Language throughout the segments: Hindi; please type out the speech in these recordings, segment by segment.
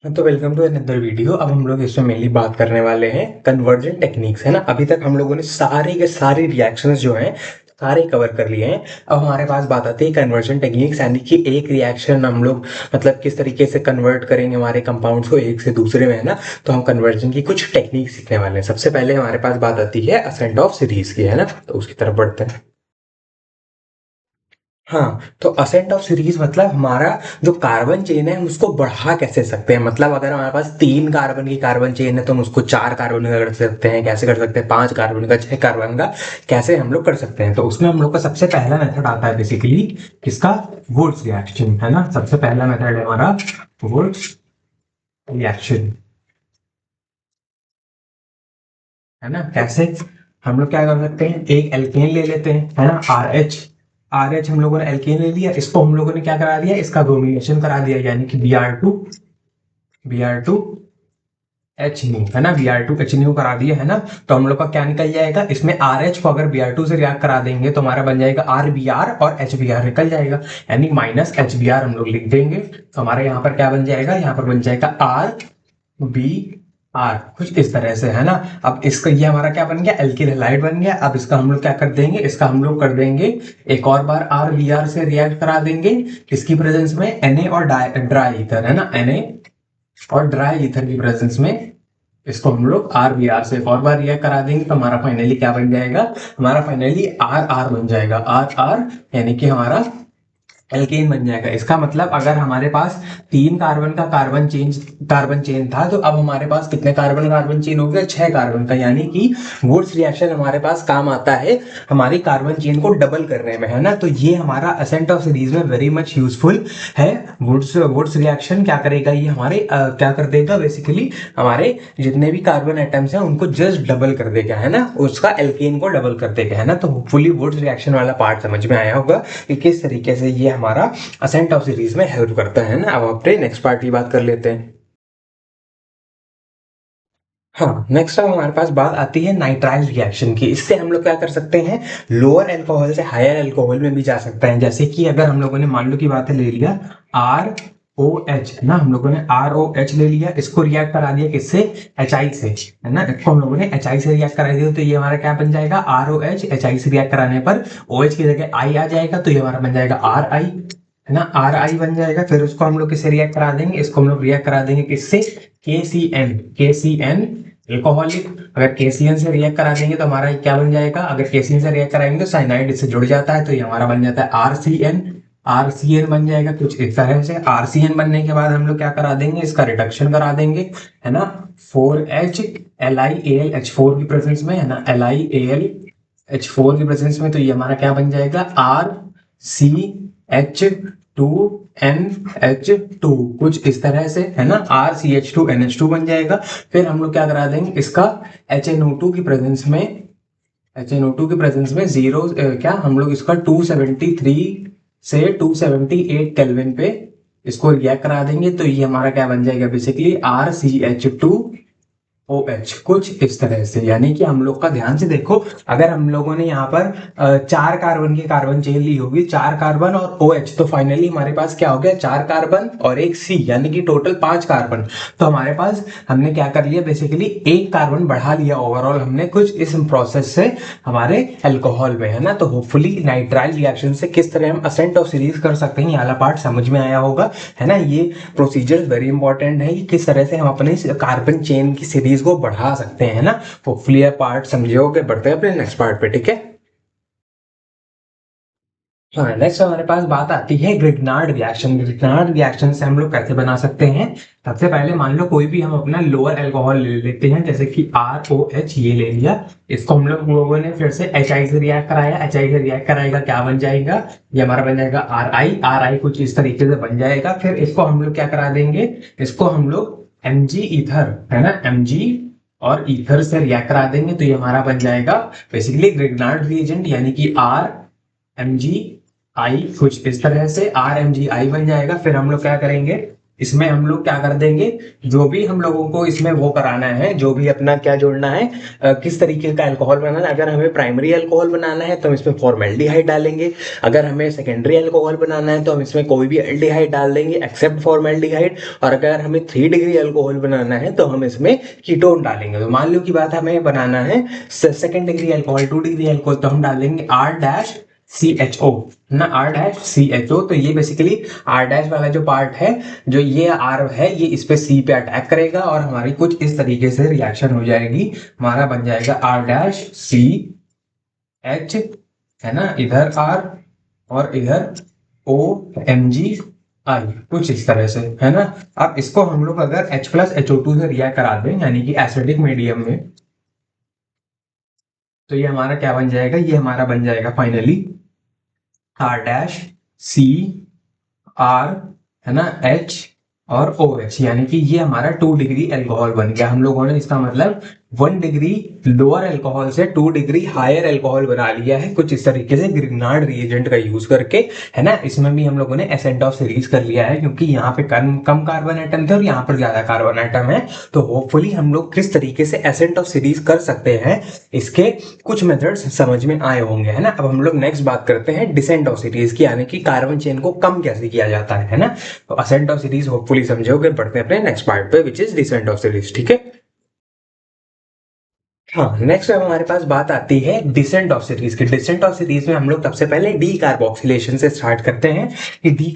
तो वेलकम टू अनदर वीडियो। अब हम लोग इसमें मेनली बात करने वाले हैं कन्वर्जन टेक्निक्स, है ना। अभी तक हम लोगों ने सारे के सारे रिएक्शंस जो हैं सारे कवर कर लिए हैं। अब हमारे पास बात आती है कन्वर्जन टेक्निक्स, यानी कि एक रिएक्शन हम लोग मतलब किस तरीके से कन्वर्ट करेंगे हमारे कंपाउंड्स को एक से दूसरे में, है ना। तो हम कन्वर्जन की कुछ टेक्निक सीखने वाले हैं। सबसे पहले हमारे पास बात आती है असेंट ऑफ सीरीज की, है ना। तो उसकी तरफ बढ़ते हैं। हाँ, तो असेंट ऑफ सीरीज मतलब हमारा जो कार्बन चेन है हम उसको बढ़ा कैसे सकते हैं। मतलब अगर हमारे पास 3 कार्बन की कार्बन चेन है तो हम उसको 4 कार्बन का कर सकते हैं। कैसे कर सकते हैं? 5 कार्बन का, 6 कार्बन का कैसे हम लोग कर सकते हैं। तो उसमें हम लोग का सबसे पहला मेथड आता है बेसिकली किसका? वुड्स रिएक्शन, है ना। सबसे पहला मेथड है हमारा वुड्स रिएक्शन, है ना। कैसे? हम लोग क्या कर सकते हैं, एक एल्केन ले लेते हैं, है ना। आर एच हम लोगों ने एल्केन ले लिया, इसको हम लोगों ने क्या करा दिया, इसका ब्रोमिनेशन करा दिया, यानी कि B R two H new, है ना। Br2 H करा दिया, है ना। तो हम लोग का क्या निकल जाएगा इसमें, आर एच को अगर Br2 से रिएक्ट करा देंगे तो हमारा बन जाएगा RBr और HBr निकल जाएगा, यानी माइनस HBr हम लोग लिख देंगे। तो हमारे यहाँ पर क्या बन जाएगा, यहाँ पर बन जाएगा RBr, कुछ इस तरह से, है ना। अब इसका ये हमारा क्या बन गया, एल्किल हैलाइड बन गया। अब इसका हम लोग क्या कर देंगे, इसका हम लोग कर देंगे एक और बार RBr से रिएक्ट करा देंगे, किसकी प्रेजेंस में, Na और ड्राई ईथर, है ना। Na और ड्राई ईथर की प्रेजेंस में इसको हम लोग RBr से एक और बार रिएक्ट करा देंगे। तो हमारा फाइनली क्या बन जाएगा, हमारा फाइनली RR बन जाएगा, RR, यानी कि हमारा एल्केन बन जाएगा। इसका मतलब अगर हमारे पास 3 कार्बन का कार्बन चेन था तो अब हमारे पास कितने कार्बन कार्बन चेन हो गया, 6 कार्बन का। यानी कि वुड्स रिएक्शन हमारे पास काम आता है हमारी कार्बन चेन को डबल करने में, है ना। तो ये हमारा असेंट ऑफ सीरीज में वेरी मच यूजफुल है। वुड्स रिएक्शन क्या करेगा, ये हमारे क्या कर देगा बेसिकली, हमारे जितने भी कार्बन एटम्स हैं उनको जस्ट डबल कर देगा, है ना। उसका एल्केन को डबल कर देगा, है ना। तो होपफुली वुड्स रिएक्शन वाला पार्ट समझ में आया होगा कि किस तरीके से ये हमारा असेंट ऑफ सीरीज में हेल्प करता है ना। अब अपने नेक्स्ट पार्ट की बात कर लेते हैं। हाँ, नेक्स्ट अब हमारे पास बात आती है नाइट्राइल रिएक्शन की। इससे हम लोग क्या कर सकते हैं, लोअर अल्कोहल से हायर अल्कोहल में भी जा सकते हैं। जैसे कि अगर हम लोगों ने मान लो की बात है ले लिया ROH, है ना। हम लोगों ने ROH ले लिया, इसको रिएक्ट करा दिया किससे, HI से, है ना। इसको हम लोगों ने HI से रिएक्ट करा दिया तो ये हमारा क्या बन जाएगा, ROH। HI से रिएक्ट कराने पर OH की जगह I आ जाएगा तो ये हमारा बन जाएगा RI, है ना। RI बन जाएगा। फिर उसको हम लोग किससे रिएक्ट करा देंगे, इसको हम लोग रिएक्ट करा देंगे किससे, KCN एल्कोहलिक। अगर KCN से रिएक्ट करा देंगे तो हमारा क्या बन जाएगा, अगर KCN से रिएक्ट कराएंगे तो साइनाइड इससे जुड़ जाता है तो ये हमारा बन जाता है RCN बन जाएगा कुछ इस तरह से। RCN बनने के बाद हम लोग क्या करा देंगे, इसका रिडक्शन करा देंगे, है ना। 4H LiAlH4 की प्रेजेंस में, है ना, LiAlH4 की प्रेजेंस में। तो ये हमारा क्या बन जाएगा, RCH2NH2, कुछ इस तरह से, है ना। RCH2NH2 बन जाएगा। फिर हम लोग क्या करा देंगे, इसका HNO2 की प्रेजेंस में, जीरो क्या हम लोग इसका 273 से 278 केल्विन पे इसको रिएक्ट करा देंगे। तो ये हमारा क्या बन जाएगा बेसिकली, RCH2OH, कुछ इस तरह से। यानी कि हम लोग का ध्यान से देखो, अगर हम लोगों ने यहाँ पर 4 कार्बन की कार्बन चेन ली होगी, 4 कार्बन और OH, तो फाइनली हमारे पास क्या हो गया, 4 कार्बन और एक C, यानी कि टोटल 5 कार्बन। तो हमारे पास हमने क्या कर लिया बेसिकली, एक कार्बन बढ़ा लिया ओवरऑल हमने कुछ इस प्रोसेस से हमारे अल्कोहल में, है ना। तो होपफुली नाइट्राइल रिएक्शन से किस तरह हम असेंट ऑफ सीरीज कर सकते हैं ये वाला पार्ट समझ में आया होगा, है ना। ये प्रोसीजर वेरी इंपॉर्टेंट है कि किस तरह से हम अपने कार्बन चेन की सीरीज को बढ़ा सकते हैं, है ना। होपफुली ये पार्ट समझे होगे। बढ़ते हैं अपने नेक्स्ट पार्ट पे, ठीक है। हाँ, नेक्स्ट हमारे पास बात आती है ग्रिग्नार्ड रिएक्शन। ग्रिग्नार्ड रिएक्शन से हम लोग कैसे बना सकते हैं। सबसे पहले मान लो कोई भी हम अपना लोअर अल्कोहल ले लेते हैं, जैसे कि ROH ये ले लिया। इसको हम लोगों ने फिर से HI से रिएक्ट कराया, HI से रिएक्ट कराएगा क्या बन जाएगा, ये हमारा बन जाएगा RI कुछ इस तरीके से बन जाएगा। फिर इसको हम लोग क्या करा देंगे, इसको हम लोग Mg ईथर, है ना, Mg और ईथर से रिएक्ट करा देंगे तो ये हमारा बन जाएगा बेसिकली ग्रिग्नार्ड रिएजेंट, यानी कि RMgI, कुछ इस तरह से RMgI बन जाएगा। फिर हम लोग क्या करेंगे, इसमें हम लोग क्या कर देंगे, जो भी हम लोगों को इसमें वो कराना है, जो भी अपना क्या जोड़ना है, किस तरीके का अल्कोहल बनाना है। अगर हमें प्राइमरी अल्कोहल बनाना है तो हम इसमें फॉर्मेल्डिहाइड डालेंगे, अगर हमें सेकेंडरी अल्कोहल बनाना है तो हम इसमें कोई भी एल्डिहाइड डाल देंगे एक्सेप्ट फॉर्मेल्डिहाइड, और अगर हमें 3 डिग्री अल्कोहल बनाना है तो हम इसमें कीटोन डालेंगे। तो मान लो की बात हमें बनाना है second degree alcohol, 2 degree alcohol, तो हम डालेंगे R-CHO ना, R-CHO। तो ये बेसिकली R- वाला जो पार्ट है, जो ये R है, ये इस पे C पे अटैक करेगा और हमारी कुछ इस तरीके से रिएक्शन हो जाएगी। हमारा बन जाएगा R-CH, है ना, इधर R और इधर OMgI, कुछ इस तरह से, है ना। अब इसको हम लोग अगर H+HO2 से रिएक्ट करा दें, यानी कि एसिडिक मीडियम में, तो ये हमारा क्या बन जाएगा, ये हमारा बन जाएगा फाइनली R-CR, है ना, H और OH, यानी कि ये हमारा 2 डिग्री अल्कोहल बन गया। हम लोगों ने इसका मतलब 1 डिग्री लोअर अल्कोहल से 2 डिग्री हायर अल्कोहल बना लिया है, कुछ इस तरीके से ग्रिग्नार्ड रिएजेंट का यूज करके, है ना। इसमें भी हम लोगों ने एसेंट ऑफ सीरीज कर लिया है, क्योंकि यहाँ पे कम कार्बन एटम थे और यहाँ पर ज्यादा कार्बन एटम है। तो होपफुली हम लोग किस तरीके से एसेंट ऑफ सीरीज कर सकते हैं, इसके कुछ मेथड्स समझ में आए होंगे, है ना। अब हम लोग नेक्स्ट बात करते हैं डिसेंट ऑफ सीरीज की, यानी कि कार्बन चेन को कम कैसे किया जाता है ना। तो असेंट ऑफ सीरीज होपफुली समझोगे। बढ़ते हैं अपने नेक्स्ट पार्ट पे, which is descent of series, ठीक है। हाँ, नेक्स्ट हमारे पास बात आती है डिसेंट ऑफ सीरीज की। डिसेंट ऑफ सीरीज में हम लोग सबसे पहले डी कार्बोक्सिलेशन से स्टार्ट करते हैं कि डी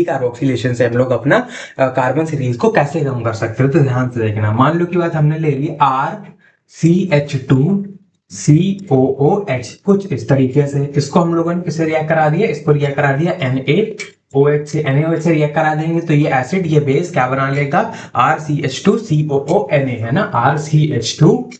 कार्बोक्सिलेशन से हम लोग अपना कार्बन सीरीज को कैसे कम कर सकते हो। तो ध्यान से देखना, मान लो की बात हमने ले ली RCH2COOH, कुछ इस तरीके से। इसको हम लोगों ने किससे रिएक्ट करा दिया, इसको रिएक्ट करा दिया NaOH से, NaOH से रिएक्ट करा देंगे तो ये एसिड, ये बेस क्या बना लेगा, RCH2COONA, है ना, RCH2COONA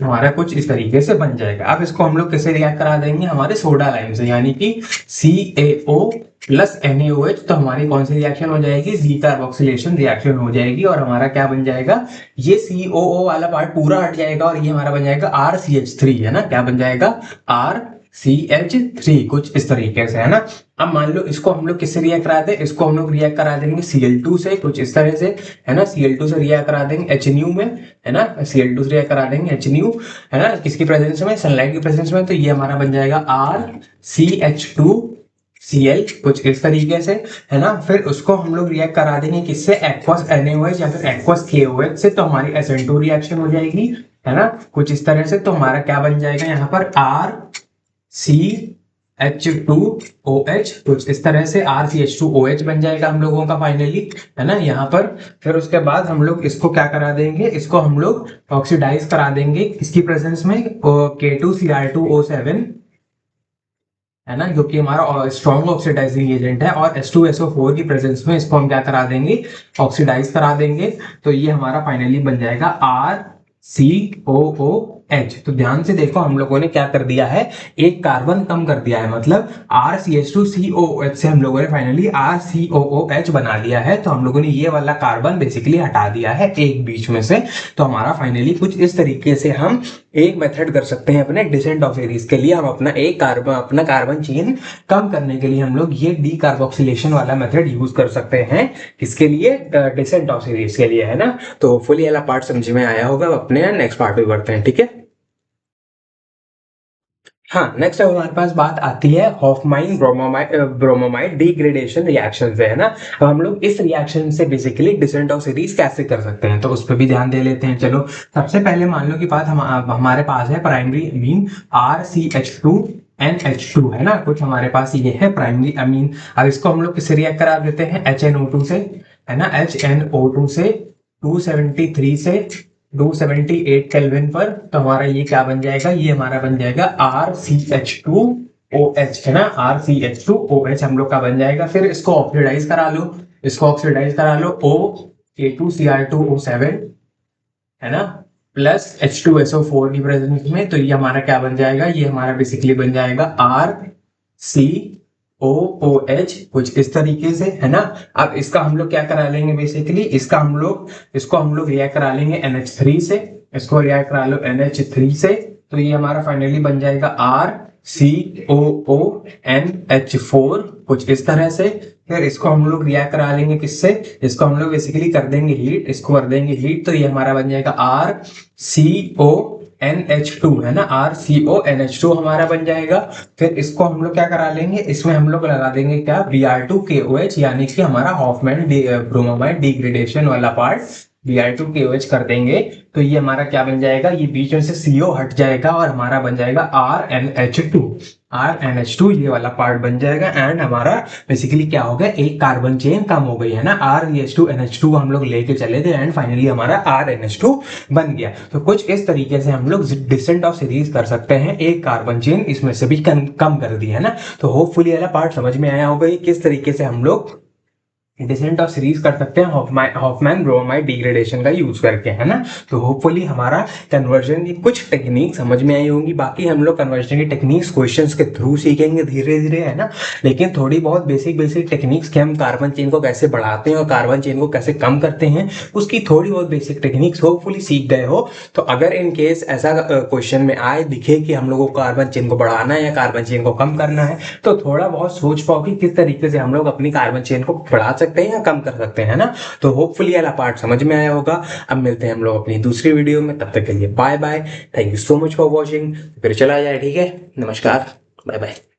हमारा कुछ इस तरीके से बन जाएगा। अब इसको हम लोग कैसे रिएक्ट करा देंगे, हमारे सोडा लाइम से, यानी कि CaO प्लस NaOH। तो हमारी कौन सी रिएक्शन हो जाएगी, डी कार्बोक्सिलेशन रिएक्शन हो जाएगी, और हमारा क्या बन जाएगा, ये COO वाला पार्ट पूरा हट जाएगा और ये हमारा बन जाएगा RCH3, है ना। क्या बन जाएगा, RCH3, कुछ इस तरीके से, है ना। अब मान लो इसको हम लोग किससे रिएक्ट कराते हैं, इसको हम लोग रिएक्ट करा देंगे Cl2 से, कुछ इस तरह से, है ना। Cl2 से रिएक्ट करा देंगे HNU में, है ना, Cl2 से रिएक्ट करा देंगे HNU, है ना, किसकी प्रेजेंस में, सनलाइट की प्रेजेंस में। तो ये हमारा बन जाएगा RCH2Cl, कुछ इस तरीके से, है ना। फिर उसको हम लोग रिएक्ट करा देंगे किससे, एक्वस NaOH या फिर एक्वस KOH से, तो हमारी SN2 रिएक्शन हो जाएगी, है ना, कुछ इस तरह से। तो हमारा क्या बन जाएगा यहाँ पर, RCH2OH, कुछ इस तरह से RCH2OH बन जाएगा हम लोगों का फाइनली, है ना, यहाँ पर। फिर उसके बाद हम लोग इसको क्या करा देंगे, इसको हम लोग ऑक्सीडाइज करा देंगे किसकी प्रेजेंस में, K2Cr2O7, है ना, जो कि हमारा स्ट्रॉन्ग ऑक्सीडाइजिंग एजेंट है, और H2SO4 की प्रेजेंस में इसको हम क्या करा देंगे, ऑक्सीडाइज करा देंगे। तो ये हमारा फाइनली बन जाएगा RCOOH। तो ध्यान से देखो, हम लोगों ने क्या कर दिया है, एक कार्बन कम कर दिया है, मतलब RCH2COOH से हम लोगों ने फाइनली RCOOH बना लिया है। तो हम लोगों ने ये वाला कार्बन बेसिकली हटा दिया है एक बीच में से। तो हमारा फाइनली कुछ इस तरीके से हम एक मेथड कर सकते हैं अपने डिसेंट ऑफ सीरीज के लिए। हम अपना कार्बन चेन कम करने के लिए हम लोग ये डी कार्बोक्सिलेशन वाला मेथड यूज कर सकते हैं, किसके लिए, डिसेंट ऑफ सीरीज के लिए, है ना। तो फुली वाला पार्ट समझ में आया होगा। अपने नेक्स्ट पार्ट पे बढ़ते हैं, ठीक है। हाँ, नेक्स्ट हमारे पास बात आती है हॉफमाइन ब्रोमोमाइड डिग्रेडेशन रिएक्शन से, है ना। अब हम लोग इस रिएक्शन से बेसिकली डिसेंट ऑफ सीरीज कैसे कर सकते हैं, तो उस पर भी ध्यान दे लेते हैं। चलो, सबसे पहले मान लो कि बात हमारे पास है प्राइमरी अमीन RCH2NH2, है ना, कुछ हमारे पास ये है प्राइमरी अमीन। अब इसको हम लोग किससे रिएक्ट करा देते हैं, HNO2 से, है ना, HNO2 से 273 से 278 केल्विन पर। तो हमारा ये क्या बन जाएगा, ये हमारा बन जाएगा RCH2OH, है ना, RCH2OH हम लोग का बन जाएगा। फिर इसको ऑक्सीडाइज करा लो, OK2Cr2O7, है ना, प्लस H2SO4 की प्रेजेंस में। तो ये हमारा क्या बन जाएगा, ये हमारा बेसिकली बन जाएगा RCOOH, कुछ इस तरीके से, है ना। अब इसका हम लोग क्या करा लेंगे, बेसिकली इसको हम लोग रिएक्ट करा लेंगे NH3 से, इसको रिएक्ट करा लो NH3 से। तो ये हमारा फाइनली बन जाएगा RCOONH4, कुछ इस तरह से। फिर इसको हम लोग रिएक्ट करा लेंगे किससे, इसको हम लोग बेसिकली कर देंगे हीट, इसको कर देंगे हीट, तो ये हमारा बन जाएगा RCONH2 है ना, RCONH2 हमारा बन जाएगा। फिर इसको हम लोग क्या करा लेंगे, इसमें हम लोग लगा देंगे क्या, Br2KOH, यानी कि हमारा हॉफमैन ब्रोमाइड डिग्रेडेशन वाला पार्ट Br2KOH कर देंगे, तो ये हमारा क्या बन जाएगा, ये बीच में से CO हट जाएगा और हमारा बन जाएगा RNH2 ये वाला पार्ट बन जाएगा। एंड हमारा बेसिकली क्या हो गया, एक कार्बन चेन कम हो गई है ना, REH2NH2 हम लोग लेके चले थे एंड फाइनली हमारा RNH2 बन गया। तो कुछ इस तरीके से हम लोग डिसेंट ऑफ सीरीज कर सकते हैं, एक कार्बन चेन इसमें से भी कम कर दी है ना। तो होपफुली वाला पार्ट समझ में आया होगा किस तरीके से हम लोग डिसेंट ऑफ सीरीज कर सकते हैं हॉफमैन ब्रोमाइड डिग्रेडेशन का यूज करके, है ना। तो होपफुली हमारा कन्वर्जन की कुछ टेक्निक समझ में आई होंगी। बाकी हम लोग कन्वर्जन की टेक्निक्स क्वेश्चंस के थ्रू सीखेंगे धीरे धीरे, है ना। लेकिन थोड़ी बहुत बेसिक टेक्निक्स के हम कार्बन चेन को कैसे बढ़ाते हैं और कार्बन चेन को कैसे कम करते हैं, उसकी थोड़ी बहुत बेसिक टेक्निक्स होपफुली सीख गए हो। तो अगर इन केस ऐसा क्वेश्चन में आए दिखे कि हम लोगों को कार्बन चेन को बढ़ाना है या कार्बन चेन को कम करना है, तो थोड़ा बहुत सोच पाओ कि किस तरीके से हम लोग अपनी कार्बन चेन को बढ़ा सकते हैं या कम कर सकते हैं, ना। तो होपफुली वाला पार्ट समझ में आया होगा। अब मिलते हैं हम लोग अपनी दूसरी वीडियो में, तब तक के लिए bye bye, thank you so much for watching. फिर चला जाए, ठीक है, नमस्कार, बाय बाय।